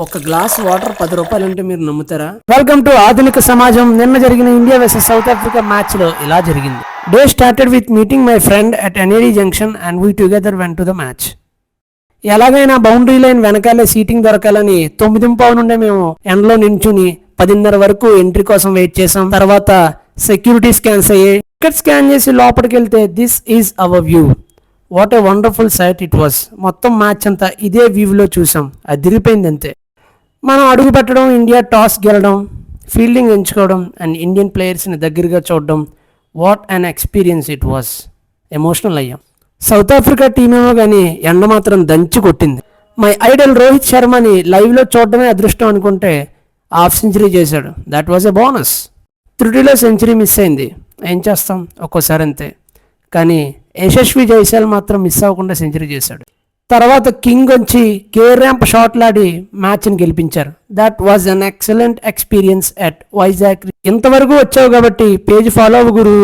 ఒక glass water 10 రూపాయలు అంటే మీరు నమ్ముతారా? వెల్కమ్ టు ఆధునిక సమాజం. నిన్న జరిగిన India versus south Africa match లో ఇలా జరిగింది. Day started with meeting my friend at NAD junction and we together went to the match. ఎలాగైనా బౌండరీ లైన్ వెనకాలే సీటింగ్ దొరకాలని 9:15 నుండే మేము ఎండలో నించుని 10:30 వరకు ఎంట్రీ కోసం వెయిట్ చేసాం. తర్వాత సెక్యూరిటీ స్కాన్స్ అయ్యాయి. టికెట్ స్కాన్ చేసి లోపలికి వెళ్తే this is our view. What a wonderful sight it was. మొత్తం మ్యాచ్ అంతా ఇదే వ్యూలో చూసాం. అది తిరిగిపోయింది అంతే. మనం అడుగు పెట్టడం, ఇండియా టాస్ గెలడం, ఫీల్డింగ్ ఎంచుకోవడం అండ్ ఇండియన్ ప్లేయర్స్ని దగ్గరగా చూడడం, what an experience it was. Emotional అయ్యాం. సౌత్ ఆఫ్రికా టీం ఏమో కానీ ఎండ మాత్రం దంచి కొట్టింది. మై ఐడల్ రోహిత్ శర్మని లైవ్లో చూడడమే అదృష్టం అనుకుంటే హాఫ్ సెంచరీ చేశాడు. That was a bonus. త్రుటిలో సెంచరీ మిస్ అయింది. ఏం చేస్తాం, ఒక్కోసారి అంతే. కానీ యశస్వి జైస్వాల్ మాత్రం మిస్ అవ్వకుండా సెంచరీ చేశాడు. తర్వాత కింగ్ వచ్చి కేర్ ర్యాంప్ షాట్లాడి మ్యాచ్ని గెలిపించారు. That was an excellent experience at Vizag. ఇంతవరకు వచ్చావు కాబట్టి పేజ్ ఫాలో అవ్వు గురు.